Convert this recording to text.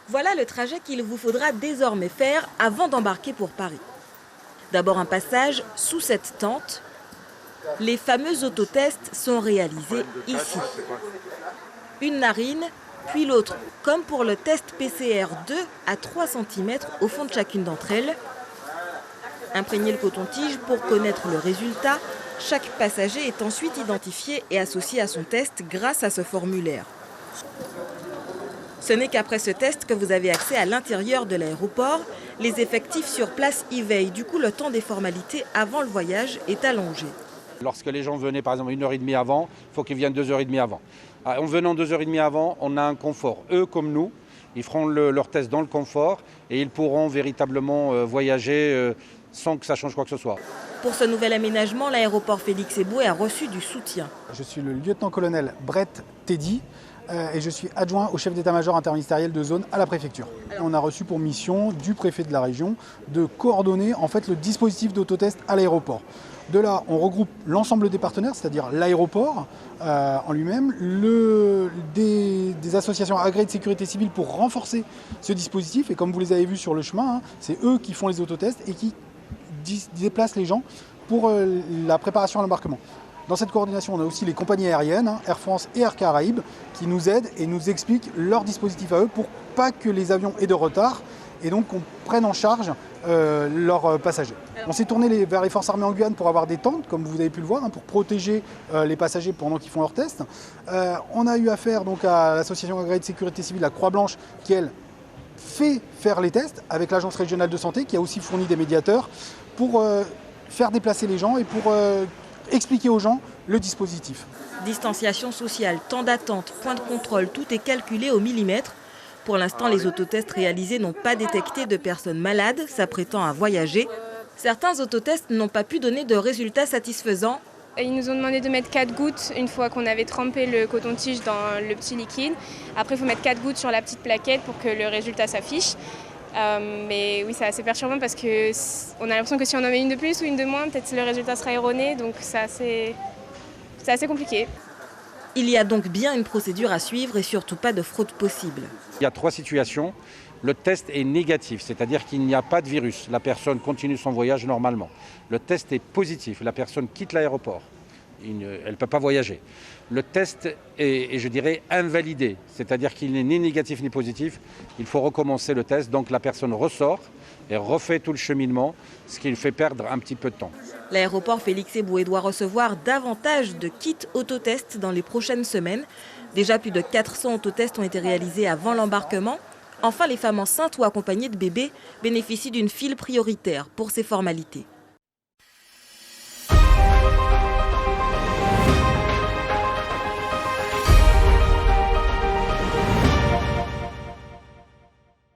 Voilà le trajet qu'il vous faudra désormais faire avant d'embarquer pour Paris. D'abord un passage sous cette tente. Les fameux autotests sont réalisés ici. Une narine, puis l'autre, comme pour le test PCR 2 à 3 cm au fond de chacune d'entre elles. Imprégner le coton-tige pour connaître le résultat. Chaque passager est ensuite identifié et associé à son test grâce à ce formulaire. Ce n'est qu'après ce test que vous avez accès à l'intérieur de l'aéroport. Les effectifs sur place y veillent. Du coup, le temps des formalités avant le voyage est allongé. Lorsque les gens venaient par exemple 1h30 avant, il faut qu'ils viennent 2h30 avant. En venant 2h30 avant, on a un confort. Eux comme nous, ils feront leur test dans le confort et ils pourront véritablement voyager sans que ça change quoi que ce soit. Pour ce nouvel aménagement, l'aéroport Félix Éboué a reçu du soutien. Je suis le lieutenant-colonel Brett Teddy et je suis adjoint au chef d'état-major interministériel de zone à la préfecture. On a reçu pour mission du préfet de la région de coordonner en fait le dispositif d'autotest à l'aéroport. De là, on regroupe l'ensemble des partenaires, c'est-à-dire l'aéroport en lui-même, des associations agréées de sécurité civile pour renforcer ce dispositif. Et comme vous les avez vus sur le chemin, c'est eux qui font les autotests et qui déplacent les gens pour la préparation à l'embarquement. Dans cette coordination, on a aussi les compagnies aériennes, Air France et Air Caraïbes, qui nous aident et nous expliquent leur dispositif à eux pour pas que les avions aient de retard et donc qu'on prenne en charge leurs passagers. On s'est tourné vers les forces armées en Guyane pour avoir des tentes, comme vous avez pu le voir, pour protéger les passagers pendant qu'ils font leurs tests. On a eu affaire donc à l'association agréée de sécurité civile, la Croix-Blanche, qui elle fait faire les tests avec l'agence régionale de santé, qui a aussi fourni des médiateurs pour faire déplacer les gens et pour expliquer aux gens le dispositif. Distanciation sociale, temps d'attente, point de contrôle, tout est calculé au millimètre. Pour l'instant, les autotests réalisés n'ont pas détecté de personnes malades s'apprêtant à voyager. Certains autotests n'ont pas pu donner de résultats satisfaisants. Ils nous ont demandé de mettre 4 gouttes une fois qu'on avait trempé le coton-tige dans le petit liquide. Après, il faut mettre 4 gouttes sur la petite plaquette pour que le résultat s'affiche. Mais oui, c'est assez perturbant parce qu'on a l'impression que si on en met une de plus ou une de moins, peut-être le résultat sera erroné. Donc c'est assez compliqué. Il y a donc bien une procédure à suivre et surtout pas de fraude possible. Il y a 3 situations. Le test est négatif, c'est-à-dire qu'il n'y a pas de virus. La personne continue son voyage normalement. Le test est positif, la personne quitte l'aéroport. Elle ne peut pas voyager. Le test est, je dirais, invalidé, c'est-à-dire qu'il n'est ni négatif ni positif. Il faut recommencer le test, donc la personne ressort et refait tout le cheminement, ce qui lui fait perdre un petit peu de temps. L'aéroport Félix Éboué doit recevoir davantage de kits autotests dans les prochaines semaines. Déjà, plus de 400 autotests ont été réalisés avant l'embarquement. Enfin, les femmes enceintes ou accompagnées de bébés bénéficient d'une file prioritaire pour ces formalités.